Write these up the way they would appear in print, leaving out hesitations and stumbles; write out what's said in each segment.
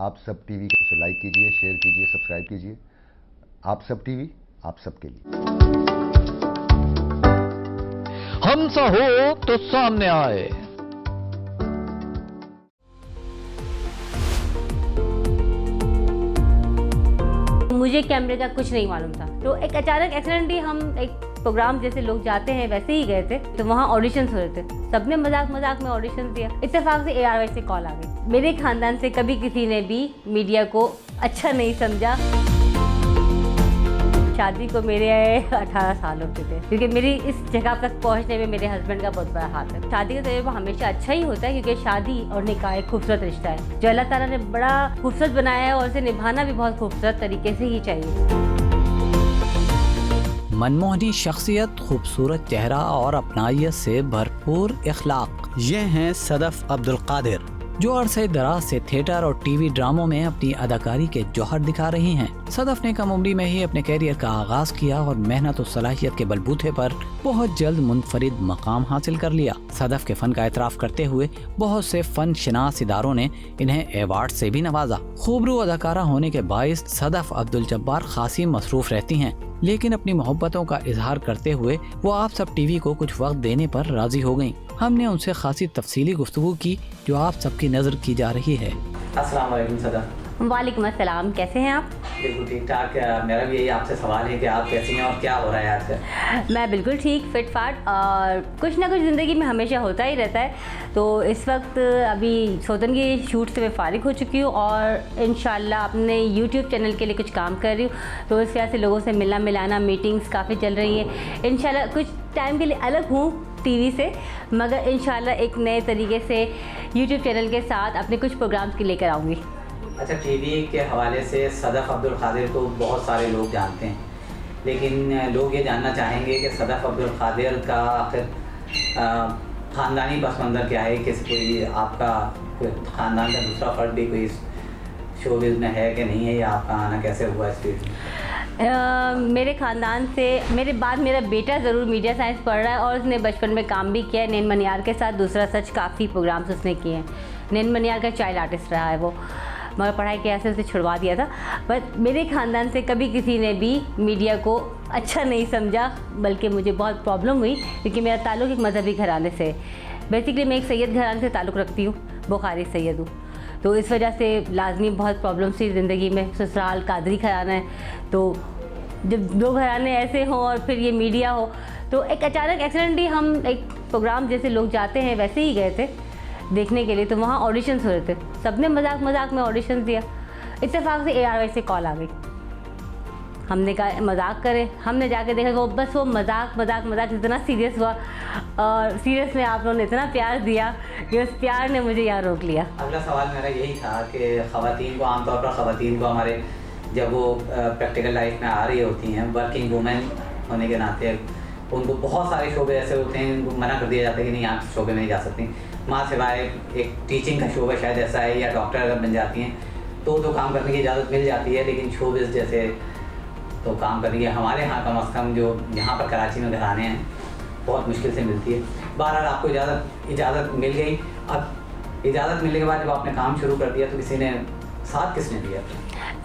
आप सब टीवी को लाइक कीजिए, शेयर कीजिए, सब्सक्राइब कीजिए। आप सब टीवी आप सबके लिए। हमसा हो तो सामने आए। मुझे कैमरे का कुछ नहीं मालूम था, तो एक अचानक एक्सीडेंटली हम एक प्रोग्राम जैसे लोग जाते हैं वैसे ही गए थे, तो वहाँ ऑडिशंस हो रहे थे। सबने मजाक मजाक में ऑडिशन दिया। इत्तेफाक से ARY से कॉल आ गई। मेरे खानदान से कभी किसी ने भी मीडिया को अच्छा नहीं समझा। शादी को मेरे 18 साल हो चुके हैं, क्योंकि मेरी इस जगह तक पहुंचने में मेरे हस्बैंड का बहुत बड़ा हाथ है। शादी का तजुर्बा हमेशा अच्छा ही होता है, क्योंकि शादी और निकाह एक खूबसूरत रिश्ता है जो अल्लाह ताला ने बड़ा खूबसूरत बनाया है, और इसे निभाना भी बहुत खूबसूरत तरीके से ही चाहिए। मनमोहनी शख्सियत, खूबसूरत चेहरा और अपनायत से भरपूर इखलाक, ये हैं सदफ अब्दुल कादिर, जो अरसे दराज से थिएटर और टीवी ड्रामों में अपनी अदाकारी के जौहर दिखा रही हैं। सदफ ने कम उम्री में ही अपने कैरियर का आगाज किया और मेहनत और सलाहियत के बलबूते पर बहुत जल्द मुनफरिद मकाम हासिल कर लिया। सदफ के फन का एतराफ करते हुए बहुत से फन शनास इदारों ने इन्हें अवार्ड से भी नवाजा। खूबरू अदाकारा होने के बाइस सदफ अब्दुल जब्बार खासी मसरूफ रहती हैं, लेकिन अपनी मोहब्बतों का इजहार करते हुए वो आप सब टीवी को कुछ वक्त देने पर राजी हो गयी। हमने उनसे खासी तफसीली गुफ्तगू की जो आप सबकी नजर की जा रही है। अस्सलाम वालेकुम सदफ। वालेकुम अस्सलाम, कैसे हैं आप? बिल्कुल ठीक ठाक। मेरा भी यही आपसे सवाल है कि आप कैसी हैं और क्या हो रहा है आजकल? मैं बिल्कुल ठीक, फिट फाट, और कुछ ना कुछ ज़िंदगी में हमेशा होता ही रहता है। तो इस वक्त अभी सौतन की शूट से मैं फ़ारिग हो चुकी हूँ और इंशाल्लाह अपने YouTube चैनल के लिए कुछ काम कर रही हूँ। तो इस वजह से लोगों से मिलना मिलाना, मीटिंग्स काफ़ी चल रही हैं। इंशाल्लाह कुछ टाइम के लिए अलग हूँ टीवी से, मगर इंशाल्लाह एक नए तरीके से YouTube चैनल के साथ अपने कुछ प्रोग्राम्स के लेकर आऊँगी। अच्छा, टीवी के हवाले से सदफ अब्दुल कादिर को बहुत सारे लोग जानते हैं, लेकिन लोग ये जानना चाहेंगे कि सदफ अब्दुल कादिर का आखिर ख़ानदानी पस मंज़र क्या है? किस कोई आपका कोई ख़ानदान का दूसरा फ़र्द भी कोई शोबिज़ में है कि नहीं है, या आपका आना कैसे हुआ इस फील्ड में? मेरे ख़ानदान से मेरे बाद मेरा बेटा ज़रूर मीडिया साइंस पढ़ रहा है, और उसने बचपन में काम भी किया है नैन मनियार के साथ। दूसरा सच काफ़ी प्रोग्राम्स उसने किए हैं। नैन मनियार का चाइल्ड आर्टिस्ट रहा है वो, मगर पढ़ाई के ऐसे उसे छुड़वा दिया था। बट मेरे ख़ानदान से कभी किसी ने भी मीडिया को अच्छा नहीं समझा, बल्कि मुझे बहुत प्रॉब्लम हुई, क्योंकि मेरा ताल्लुक़ एक मजहबी घराने से। बेसिकली मैं एक सैयद घराने से ताल्लुक़ रखती हूँ, बुखारी सैयद हूँ। तो इस वजह से लाजमी बहुत प्रॉब्लम थी ज़िंदगी में। ससुराल कादरी घराना है, तो जब दो घराने ऐसे हों और फिर ये मीडिया हो, तो एक अचानक एक्सीडेंटली हम एक प्रोग्राम जैसे लोग जाते हैं वैसे ही गए थे देखने के लिए, तो वहाँ ऑडिशंस हो रहे थे। सबने मजाक मजाक में ऑडिशन दिया। इत्तेफाक से ARY से कॉल आ गई। हमने कहा मजाक करें, हमने जाके देखा वो बस वो मजाक इतना सीरियस हुआ, और सीरियस में आप लोगों ने इतना प्यार दिया कि उस प्यार ने मुझे यहाँ रोक लिया। अगला सवाल मेरा यही था कि ख़वातीन को आमतौर पर ख़वातीन को हमारे जब वो प्रैक्टिकल लाइफ में आ रही होती हैं, वर्किंग वूमेन होने के नाते उनको बहुत सारे शोबे ऐसे होते हैं उनको मना कर दिया जाता है कि नहीं आप शोबे में नहीं जा सकती। माँ सिवाय एक टीचिंग का शोबा शायद ऐसा है, या डॉक्टर अगर बन जाती हैं तो काम करने की इजाज़त मिल जाती है, लेकिन शोबिज़ जैसे तो काम करने की हमारे यहाँ कम अज़ कम जो यहाँ पर कराची में घराने हैं बहुत मुश्किल से मिलती है। बहरहाल आपको इजाज़त मिल गई। अब इजाज़त मिलने के बाद जब आपने काम शुरू कर दिया तो किसने दिया?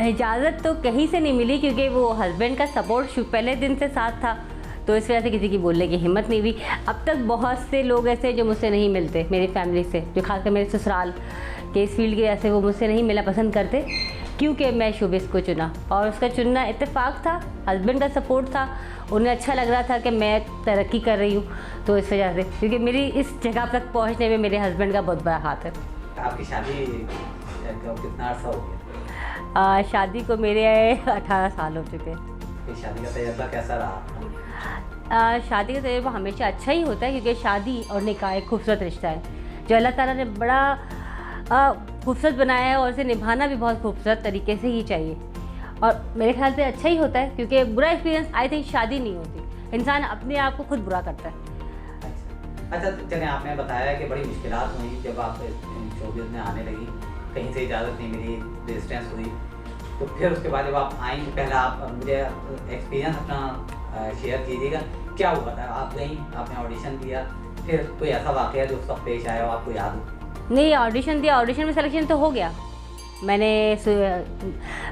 इजाज़त तो कहीं से नहीं मिली, क्योंकि वो हस्बैंड का सपोर्ट पहले दिन से साथ था, तो इस वजह से किसी की बोलने की हिम्मत नहीं हुई। अब तक बहुत से लोग ऐसे जो मुझसे नहीं मिलते, मेरी फैमिली से, जो खासकर मेरे ससुराल के इस फील्ड के ऐसे, वो मुझसे नहीं मिलना पसंद करते, क्योंकि मैं शोबिज़ को चुना। और उसका चुनना इत्तेफाक था, हस्बैंड का सपोर्ट था, उन्हें अच्छा लग रहा था कि मैं तरक्की कर रही हूँ, तो इस वजह से, क्योंकि मेरी इस जगह तक पहुँचने में मेरे हस्बैंड का बहुत बड़ा हाथ है। आपकी शादी कितना अर्सा हो गया? शादी को मेरे 18 साल हो चुके हैं। शादी का तजुर्बा कैसा रहा? शादी का तजुर्बा हमेशा अच्छा ही होता है, क्योंकि शादी और निकाह एक खूबसूरत रिश्ता है जो अल्लाह ताला ने बड़ा खूबसूरत बनाया है, और इसे निभाना भी बहुत खूबसूरत तरीके से ही चाहिए। और मेरे ख्याल से अच्छा ही होता है, क्योंकि बुरा एक्सपीरियंस आई थिंक शादी नहीं होती, इंसान अपने आप को खुद बुरा करता है। अच्छा, चलिए, आपने बताया कि बड़ी मुश्किलात हुई जब आप शोबिज़ में आने लगी, कहीं से इजाज़त नहीं मिली, रेजिस्टेंस हुई, तो फिर उसके बाद जब आप आई, पहला आप मुझे एक्सपीरियंस अपना शेयर कीजिएगा, क्या हुआ था? आप गई, आपने ऑडिशन दिया, फिर कोई ऐसा वाक़या जो उस वक्त पेश आया हो आपको याद हो? नहीं, ऑडिशन दिया, ऑडिशन में सिलेक्शन तो हो गया, मैंने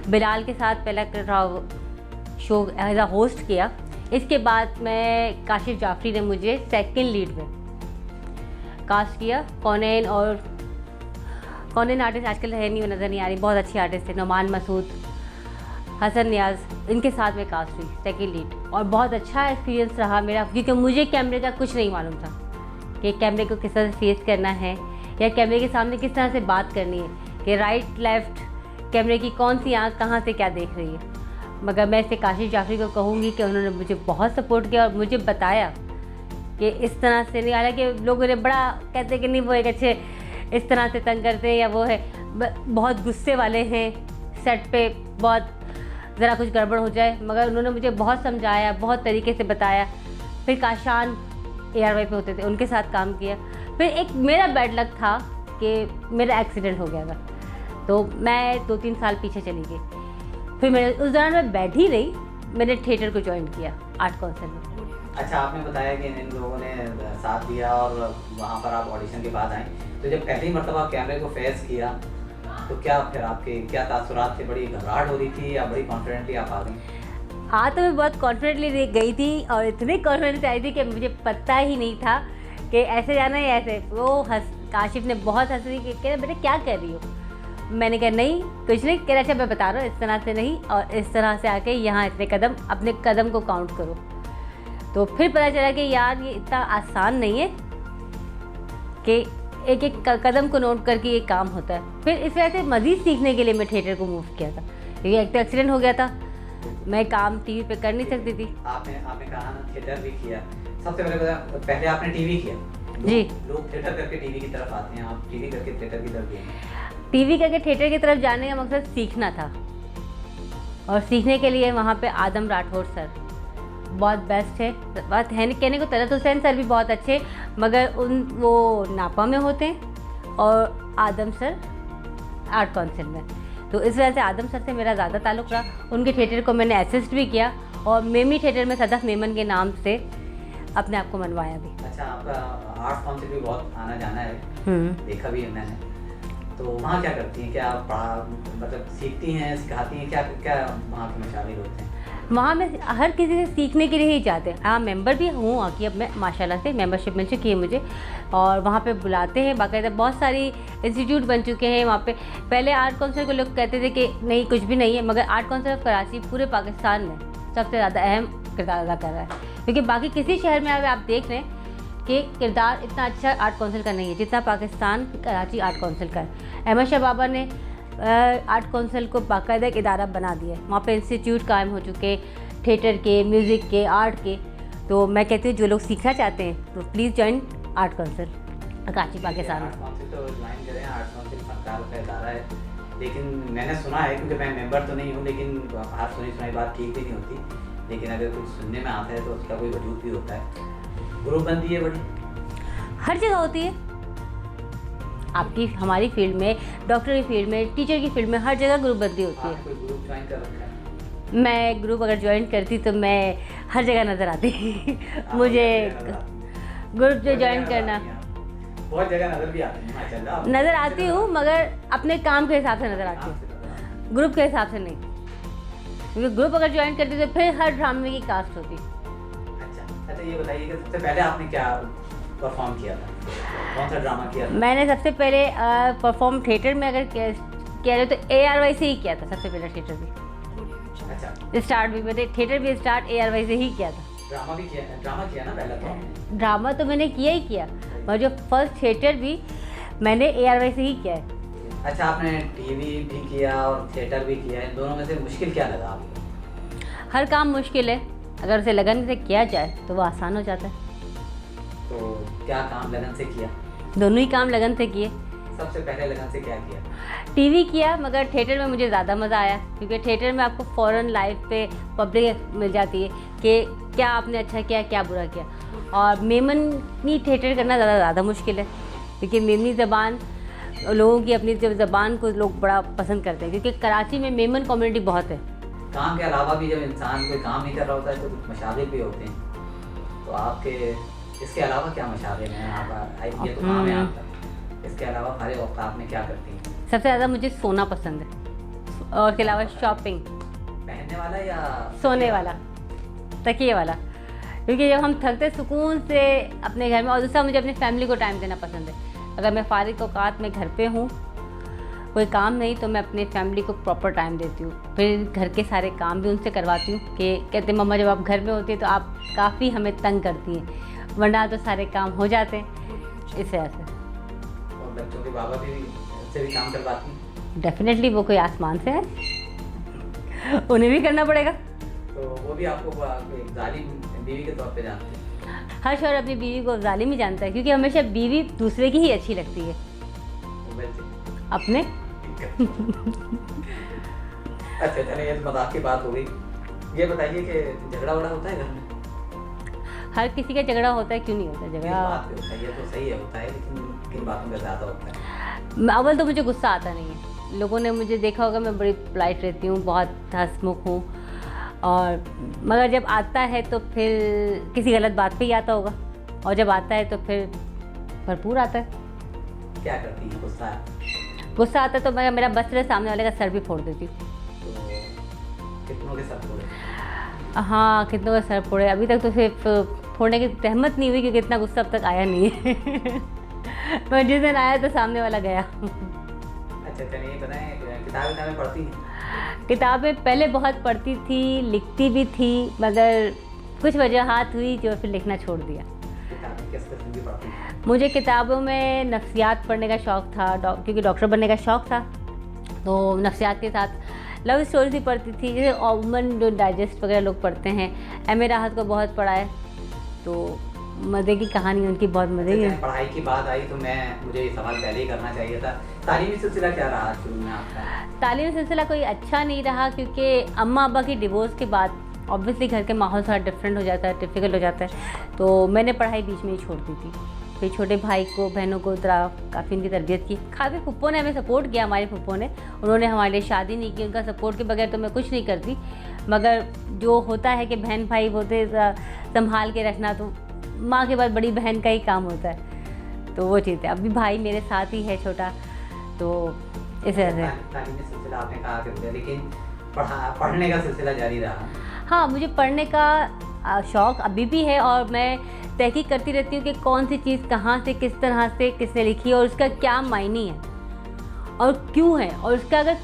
बिलाल के साथ पहला शो एज अ होस्ट किया। इसके बाद मैं काशिफ जाफरी ने मुझे सेकंड लीड में कास्ट किया। कौनैन आर्टिस्ट आजकल है नहीं, नज़र नहीं आ रही, बहुत अच्छी आर्टिस्ट थे, नोमान मसूद, हसन नियाज, इनके साथ में कास्ट हुई सेकंड लीड। और बहुत अच्छा एक्सपीरियंस रहा मेरा, क्योंकि मुझे कैमरे का कुछ नहीं मालूम था कि कैमरे को किस तरह से फेस करना है या कैमरे के सामने किस तरह से बात करनी है, कि राइट लेफ़्ट कैमरे की कौन सी आँख कहाँ से क्या देख रही है। मगर मैं इसे काशिफ जाफरी को कहूँगी कि उन्होंने मुझे बहुत सपोर्ट किया और मुझे बताया कि इस तरह से नहीं, हालांकि लोग उन्हें बड़ा कहते हैं कि नहीं वो एक अच्छे इस तरह से तंग करते हैं या वो है बहुत गुस्से वाले हैं, सेट पे बहुत ज़रा कुछ गड़बड़ हो जाए, मगर उन्होंने मुझे बहुत समझाया, बहुत तरीके से बताया। फिर काशान ARY पे होते थे, उनके साथ काम किया। फिर एक मेरा बैड लक था कि मेरा एक्सीडेंट हो गया था, तो मैं 2-3 साल पीछे चली गई। फिर मैंने उस दौरान मैं बैठी रही, मैंने थिएटर को ज्वाइन किया आर्ट काउंसिल में। अच्छा, आपने बताया कि इन लोगों ने साथ दिया और वहाँ पर आप ऑडिशन के बाद आए, तो जब पहली मरतबा कैमरे को फेस किया तो क्या फिर आपके क्या तासुरात थे? बड़ी घबराहट हो रही थी या बड़ी कॉन्फिडेंटली आप आ गई? हाँ, तो मैं बहुत कॉन्फिडेंटली गई थी और इतनी कॉन्फिडेंस आई थी कि मुझे पता ही नहीं था कि ऐसे जाना है ऐसे। वो काशिफ ने बहुत हंसी कि कह रहे बेटा क्या कर रही हो? मैंने कहा नहीं कुछ नहीं। कह रहा अच्छा मैं बता रहा हूँ, इस तरह से नहीं और इस तरह से आके यहाँ इतने कदम, अपने कदम को काउंट करो। तो फिर पता चला कि यार ये इतना आसान नहीं है कि एक एक कदम को नोट करके ये काम होता है। फिर इस वजह से मज़ीद सीखने के लिए मैं थिएटर को मूव किया था, क्योंकि एक तो एक्सीडेंट हो गया था, मैं काम टीवी पे कर नहीं सकती थी। आपने कहा ना थिएटर भी किया, सबसे पहले आपने टीवी किया। जी, लोग थिएटर करके टीवी की तरफ आते हैं, आप टीवी करके थिएटर की तरफ गए। टीवी करके थिएटर की तरफ जाने का मकसद सीखना था, और सीखने के लिए वहाँ पे आदम राठौर सर बहुत बेस्ट है। बात है कहने को तरत हुसैन सर भी बहुत अच्छे, मगर वो नापा में होते हैं और आदम सर आर्ट काउंसिल में। तो इस वजह से आदम सर से मेरा ज़्यादा ताल्लुक़ रहा। उनके थिएटर को मैंने असिस्ट भी किया और मेमी थिएटर में सदफ मेमन के नाम से अपने आप को मनवाया भी। अच्छा, आपका आर्ट काउंसिल भी बहुत आना जाना है, देखा भी है मैंने। तो वहाँ क्या करती हैं? क्या मतलब सीखती हैं, सिखाती हैं? क्या क्या वहाँ के में शामिल होते हैं? वहाँ मैं हर किसी से सीखने के लिए ही चाहते हैं। हाँ, मेंबर भी हूँ वहाँ की, अब मैं माशाल्लाह से मेंबरशिप मिल चुकी है मुझे, और वहाँ पे बुलाते हैं बाकायदा। बहुत सारी इंस्टीट्यूट बन चुके हैं वहाँ पे। पहले आर्ट काउंसिल को लोग कहते थे कि नहीं कुछ भी नहीं है, मगर आर्ट काउंसिल ऑफ कराची पूरे पाकिस्तान में सबसे ज़्यादा अहम किरदार अदा कर रहा है, क्योंकि बाकी किसी शहर में आप देख रहे हैं कि किरदार इतना अच्छा आर्ट काउंसिल का नहीं है जितना पाकिस्तान कराची आर्ट काउंसिल का है। अहमद शाह बाबा ने आर्ट काउंसिल को बाकायदा एक इदारा बना दिया है। वहाँ पे इंस्टीट्यूट कायम हो चुके थिएटर के, म्यूज़िक के, आर्ट के। तो मैं कहती हूँ जो लोग सीखना चाहते हैं तो please join art council Karachi Pakistan. Art council तो ज्वाइन करें। आर्ट काउंसिल सरकार का इदारा है, लेकिन मैंने सुना है, क्योंकि मैं मेंबर तो नहीं हूँ, लेकिन हर सुनी बात ठीक भी नहीं होती, लेकिन अगर कुछ सुनने में आता है तो उसका कोई वजूद भी होता है। ग्रुप बनती है बड़ी हर जगह होती है, आपकी हमारी फील्ड में, डॉक्टर की फील्ड में, टीचर की फील्ड में, हर जगह ग्रुप बंदी होती है। कोई ग्रुप ज्वाइन कर रखा है? मैं ग्रुप अगर ज्वाइन करती तो मैं हर जगह नज़र आती मुझे ग्रुप जो ज्वाइन करना, बहुत जगह नज़र भी आती है माशाल्लाह। नज़र आती हूँ मगर अपने काम के हिसाब से नज़र आती हूँ, ग्रुप के हिसाब से नहीं। क्योंकि ग्रुप अगर ज्वाइन करती तो फिर हर ड्रामे की कास्ट होती। अच्छा, ये बताइए कि सबसे पहले आपने क्या परफॉर्म किया था? कौन सा ड्रामा किया था? मैंने सबसे पहले परफॉर्म थिएटर में अगर किया जाए तो ARY से ही किया था सबसे पहले थिएटर भी। अच्छा, स्टार्ट भी मैंने थिएटर भी स्टार्ट ARY से ही किया था। ड्रामा भी किया? ड्रामा किया ना पहले तो? ड्रामा तो मैंने किया ही किया, और जो फर्स्ट थिएटर भी मैंने ARY से ही किया है। अच्छा, आपने टीवी भी किया और थिएटर भी किया, इन दोनों में से मुश्किल क्या लगा आपको? हर काम मुश्किल है, अगर उसे लगन से किया जाए तो वो आसान हो जाता है। तो क्या काम लगन से किया? दोनों ही काम लगन से किए। सबसे पहले लगन से क्या किया? टीवी किया, मगर थिएटर में मुझे ज़्यादा मज़ा आया, क्योंकि थिएटर में आपको फ़ौरन लाइव पे पब्लिक मिल जाती है कि क्या आपने अच्छा किया, क्या बुरा किया। और मेमनी थिएटर करना ज़्यादा मुश्किल है, क्योंकि मेमनी ज़बान लोगों की अपनी ज़बान को लोग बड़ा पसंद करते हैं, क्योंकि कराची में मेमन कम्युनिटी बहुत है। काम के अलावा भी जब इंसान कोई काम नहीं कर रहा होता है तो कुछ मशागिल भी होते हैं, तो आपके इसके अलावा क्या मशागिल हैं? आप ये तो काम है आपका, इसके अलावा फारिग औकात में क्या करती हैं? सबसे ज़्यादा मुझे सोना पसंद है और के अलावा शॉपिंग। पहनने वाला या सोने वाला, तकिए वाला, क्योंकि जब हम थकते सुकून से अपने घर में। और दूसरा मुझे अपनी फैमिली को टाइम देना पसंद है। अगर मैं फारिग औकात में घर पे हूँ, कोई काम नहीं, तो मैं अपनी फैमिली को प्रॉपर टाइम देती हूँ। फिर घर के सारे काम भी उनसे करवाती हूँ कि कहते मम्मा जब आप घर में होती है तो आप काफ़ी हमें तंग करती हैं, वरना तो सारे काम हो जाते हैं इस वजह से। और बच्चों के बाबा भी उससे भी काम करवाती हैं? डेफिनेटली वो कोई आसमान से है, उन्हें भी करना पड़ेगा। तो वो भी आपको एक जालिम बीवी के तौर पे जानते हैं? हर शौहर अपनी बीवी को जालिम ही जानता है, क्योंकि हमेशा बीवी दूसरे की ही अच्छी लगती है, मोबाइल से। अपने। अच्छा चलिए, ये तो मजाक की बात हो गई। ये बताइए कि झगड़ा वगड़ा होता है घर में? हर किसी का झगड़ा होता है, क्यों नहीं होता किस झगड़ा। बात पे होता है? ये तो सही है, होता है, लेकिन किन बातों पे ज़्यादा होता है? अव्वल तो मुझे गुस्सा आता नहीं है। लोगों ने मुझे देखा होगा, मैं बड़ी पोलाइट रहती हूँ, बहुत हंसमुख हूँ, और मगर जब आता है तो फिर किसी गलत बात पे ही आता होगा, और जब आता है तो फिर भरपूर आता है। क्या करती है गुस्सा? गुस्सा आता है तो मैं मेरा बस रहे सामने वाले का सर भी फोड़ देती हूँ। तो कितनों के सर फोड़े? हाँ, कितनों का सर फोड़े। अभी तक तो सिर्फ फोड़ने की तहमत नहीं हुई, क्योंकि इतना गुस्सा अब तक आया नहीं है। मैं जिस दिन आया तो सामने वाला गया। अच्छा चलिए, ये बताएं, किताबें पढ़ती हैं? किताबें पहले बहुत पढ़ती थी, लिखती भी थी, मगर कुछ वजहात हुई जो फिर लिखना छोड़ दिया। किताबें किस किस्म की पढ़ती हैं? मुझे किताबों में नफ्सियात पढ़ने का शौक़ था, क्योंकि डॉक्टर बनने का शौक़ था, तो नफ्सियात के साथ लव स्टोरीज भी पढ़ती थी, जैसे ओमन जो डाइजेस्ट वगैरह लोग पढ़ते हैं। एम ए राहत को बहुत पढ़ा है, तो मज़े की कहानी उनकी बहुत मज़े की। पढ़ाई की बात आई तो मुझे ये सवाल पहले ही करना चाहिए था। तालीमी सिलसिला क्या रहा शुरू में आपका? तालीमी सिलसिला कोई अच्छा नहीं रहा, क्योंकि अम्मा अब्बा की डिवोर्स के बाद ऑब्वियसली घर के माहौल थोड़ा डिफरेंट हो जाता है, डिफ़िकल्ट हो जाता है, तो मैंने पढ़ाई बीच में ही छोड़ दी थी। फिर छोटे भाई को, बहनों को काफ़ी उनकी तरबियत की। काफ़ी फुप्पो ने हमें सपोर्ट किया, हमारे फुप्पो ने, उन्होंने हमारे लिए शादी नहीं की। उनका सपोर्ट के बगैर तो मैं कुछ नहीं करती, मगर जो होता है कि बहन भाई होते संभाल के रखना, तो माँ के बाद बड़ी बहन का ही काम होता है, तो वो चीज़ है। अभी भाई मेरे साथ ही है छोटा, तो इस वजह से। तालीमी सिलसिला आपने कहा कि, लेकिन पढ़ने का सिलसिला जारी रहा? हाँ, मुझे पढ़ने का शौक़ अभी भी है, और मैं तहकीक करती रहती हूँ कि कौन सी चीज़ कहाँ से, किस तरह से, किसने लिखी है, और उसका क्या मायने है और क्यों है, और उसका अगर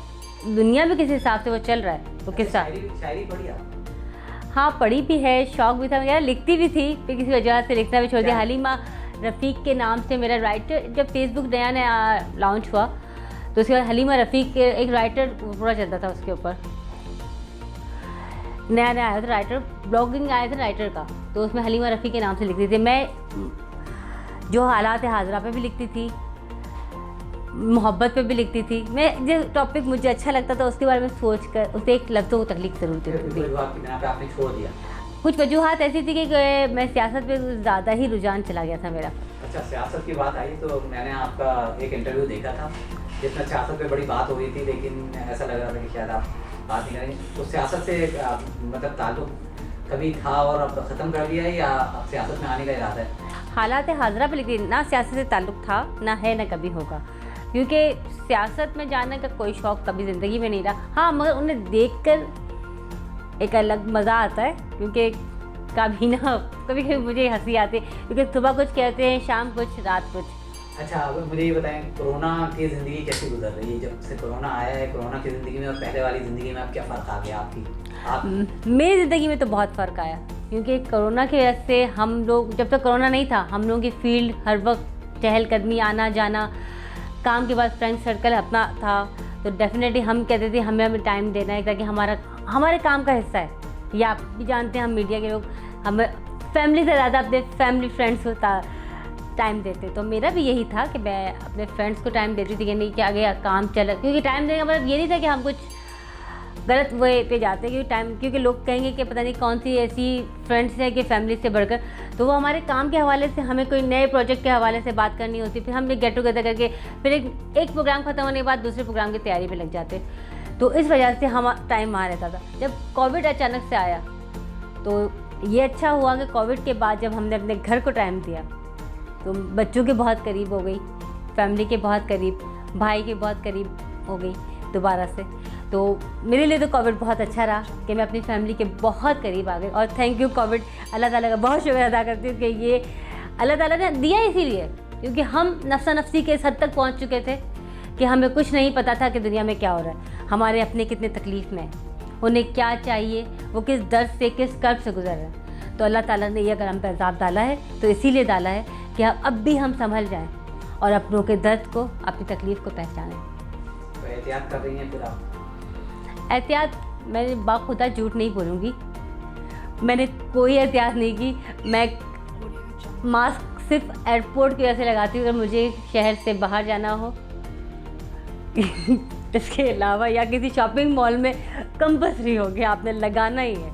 दुनिया में किस हिसाब से वो चल रहा है तो किस शायरी पढ़ी आप? हाँ, पढ़ी भी है, शौक़ भी था, यार लिखती भी थी, फिर किसी वजह से लिखना भी छोड़ दिया। हलीमा रफ़ीक के नाम से मेरा राइटर, जब फेसबुक नया नया लॉन्च हुआ तो उसके बाद हलीमा रफ़ीक एक राइटर पूरा चलता था, उसके ऊपर नया नया आया था राइटर, ब्लॉगिंग आया था राइटर का, तो उसमें हलीमा रफ़ी के नाम से लिखती थी। मैं जो हालात हाजरा पे भी लिखती थी, मोहब्बत पे भी लिखती थी। मैं जो टॉपिक मुझे अच्छा लगता था उसके बारे में सोच कर उसे एक लफ्ज़ों को तख्लीक ज़रूर देती थी। आपने छोड़ दिया? कुछ वजूहात ऐसी थी कि मैं सियासत पे ज़्यादा ही रुझान चला गया था मेरा। अच्छा, सियासत की बात आई तो मैंने आपका एक इंटरव्यू देखा था जिसमें सियासत पे बड़ी बात हो रही थी, लेकिन ऐसा लग रहा था कि शायद आप बात नहीं करेंगे। तो सियासत से मतलब ताल्लुक कभी था और अब ख़त्म कर दिया है, या अब सियासत में आने का इरादा है? हालात हाजरा पे लिखती, ना सियासत से ताल्लुक़ था, ना है, ना कभी होगा, क्योंकि सियासत में जाने का कोई शौक़ कभी ज़िंदगी में नहीं रहा। हाँ, मगर उन्हें देखकर एक अलग मज़ा आता है, क्योंकि कभी कभी मुझे हंसी आती है, क्योंकि सुबह कुछ कहते हैं, शाम कुछ, रात कुछ। अच्छा, अब मुझे ये बताएं, कोरोना की ज़िंदगी कैसी गुजर रही है? जब से कोरोना आया है, कोरोना की ज़िंदगी में और पहले वाली ज़िंदगी में अब क्या फ़र्क आ गया आपकी? मेरी ज़िंदगी में तो बहुत फ़र्क आया, क्योंकि कोरोना की वजह से हम लोग, जब तक कोरोना नहीं था, हम लोगों की फील्ड हर वक्त चहलकदमी, आना जाना, काम के बाद फ्रेंड सर्कल अपना था, तो डेफिनेटली हम कहते थे हमें टाइम देना है, ताकि हमारे काम का हिस्सा है। या आप भी जानते हैं, हम मीडिया के लोग, हमें फैमिली से ज़्यादा अपने फैमिली फ्रेंड्स को टाइम देते, तो मेरा भी यही था कि मैं अपने फ्रेंड्स को टाइम देती थी, कि नहीं कि आगे काम चला, क्योंकि टाइम देने का मतलब ये नहीं था कि हम कुछ गलत वे पे जाते, क्योंकि लोग कहेंगे कि पता नहीं कौन सी ऐसी फ्रेंड्स है कि फैमिली से बढ़कर, तो वो हमारे काम के हवाले से, हमें कोई नए प्रोजेक्ट के हवाले से बात करनी होती, फिर हम गेट टुगेदर करके फिर एक प्रोग्राम ख़त्म होने के बाद दूसरे प्रोग्राम की तैयारी में लग जाते, तो इस वजह से हम टाइम वहाँ रहता था। जब कोविड अचानक से आया तो ये अच्छा हुआ कि कोविड के बाद जब हमने अपने घर को टाइम दिया, तो बच्चों के बहुत करीब हो गई, फैमिली के बहुत करीब, भाई के बहुत करीब हो गई दोबारा से। तो मेरे लिए तो कोविड बहुत अच्छा रहा कि मैं अपनी फैमिली के बहुत करीब आ गई। और थैंक यू कोविड, अल्लाह ताला का बहुत शुक्र अदा करती हूँ कि ये अल्लाह ताला ने दिया इसीलिए, क्योंकि हम नफ्सा नफ्सी के इस हद तक पहुँच चुके थे कि हमें कुछ नहीं पता था कि दुनिया में क्या हो रहा है, हमारे अपने कितने तकलीफ़ में, उन्हें क्या चाहिए, वो किस दर्द से किस कर्ब से गुजर रहे हैं। तो अल्लाह ताला ने ये अगर हम पर अज़ाब डाला है तो इसीलिए डाला है कि अब भी हम संभल जाएं और अपनों के दर्द को, अपनी तकलीफ़ को पहचानें। तो एहतियात कर रही हैं पूरा? एहतियात मैं बाखुदा झूठ नहीं बोलूँगी, मैंने कोई एहतियात नहीं की। मैं मास्क सिर्फ एयरपोर्ट की वजह से लगाती हूँ अगर मुझे शहर से बाहर जाना हो इसके अलावा, या किसी शॉपिंग मॉल में कंपल्सरी हो गया आपने लगाना ही है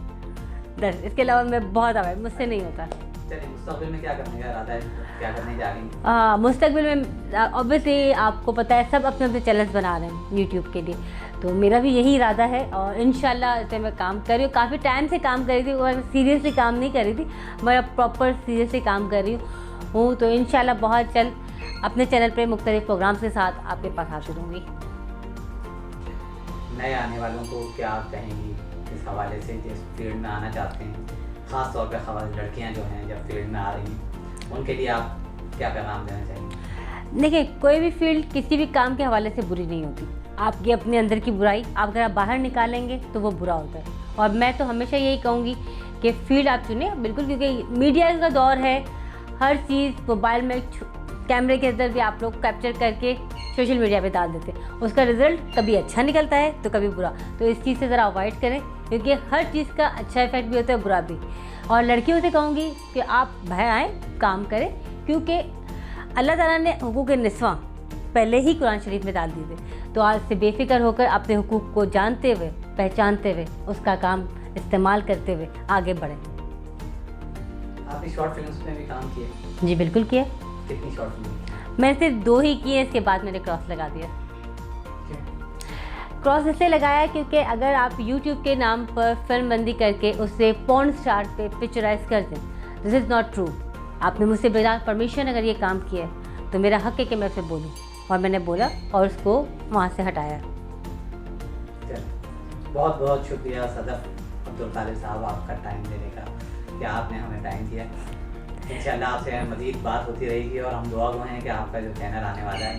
दर, इसके अलावा मैं बहुत आवाज़ मुझसे नहीं होता। चलिए, मुस्तकबिल में क्या करने का इरादा है, क्या करने जा रही हैं? मुस्तकबिल में ऑब्वियसली आपको पता है सब अपने अपने चैनल्स बना रहे हैं यूट्यूब के लिए, तो मेरा भी यही इरादा है और इंशाल्लाह इस पे मैं काम कर रही हूँ। काफ़ी टाइम से काम कर रही थी और सीरियसली काम नहीं कर रही थी, मैं प्रॉपर सीरियसली काम कर रही हूँ। तो इंशाल्लाह बहुत जल्द अपने चैनल पे मुख्तलिफ प्रोग्राम्स के साथ आपके पास हाजिर होंगी। नए आने वालों को क्या आप कहेंगी इस हवाले से, जिस फील्ड में आना चाहते हैं, ख़ास तौर पर लड़कियां जो हैं जब फील्ड में आ रही हैं, उनके लिए आप क्या पैगाम देना चाहेंगे? देखिए, कोई भी फील्ड किसी भी काम के हवाले से बुरी नहीं होती। आपकी अपने अंदर की बुराई आप अगर आप बाहर निकालेंगे तो वो बुरा होता है। और मैं तो हमेशा यही कहूँगी कि फील्ड आप चुने बिल्कुल, क्योंकि मीडिया का दौर है, हर चीज़ मोबाइल में कैमरे के अंदर भी आप लोग कैप्चर करके सोशल मीडिया पे डाल देते हैं, उसका रिजल्ट कभी अच्छा निकलता है तो कभी बुरा। तो इस चीज़ से ज़रा अवॉइड करें, क्योंकि हर चीज़ का अच्छा इफेक्ट भी होता है, बुरा भी। और लड़कियों से कहूँगी कि आप बाहर आएँ, काम करें, क्योंकि अल्लाह ताला ने हुकूक निस्वा पहले ही कुरान शरीफ में डाल दिए थे। तो आज से बेफिक्र होकर अपने हुकूक को जानते हुए, पहचानते हुए, उसका काम इस्तेमाल करते हुए आगे बढ़ें। आपने शॉर्ट फिल्म्स में भी काम किए? जी बिल्कुल किया। कितनी शॉर्ट फिल्म? मैंने सिर्फ 2 ही किए, इसके बाद मैंने क्रॉस लगा दिया। क्रॉस इसलिए लगाया क्योंकि अगर आप YouTube के नाम पर फिल्म बंदी करके उसे पॉर्न स्टार पे पिक्चराइज कर दें, दिस इज़ नॉट ट्रू। आपने मुझसे बिना परमिशन अगर ये काम किया है तो मेरा हक है कि मैं उसे बोलूँ, और मैंने बोला और उसको वहाँ से हटाया। बहुत बहुत शुक्रिया सदफ अब्दुल कादिर साहब, आपका टाइम देने का, कि आपने हमें टाइम दिया। इंशाल्लाह आपसे मज़ीद बात होती रहेगी और हम दुआ गो हैं कि आपका जो चैनल आने वाला है,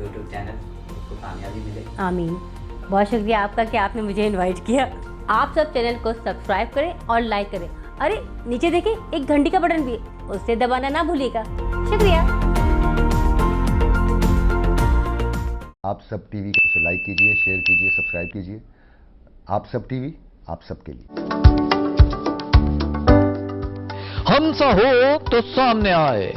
यूट्यूब चैनल, उसको कामयाबी मिले। आमीन। बहुत शुक्रिया आपका कि आपने मुझे इनवाइट किया। आप सब चैनल को सब्सक्राइब करें और लाइक करें। अरे नीचे देखिए, एक घंटी का बटन भी है, उससे दबाना ना भूलिएगा। शुक्रिया। आप सब टीवी को लाइक कीजिए, शेयर कीजिए, सब्सक्राइब कीजिए। आप सब टीवी, आप सबके लिए। हमसा हो तो सामने आए।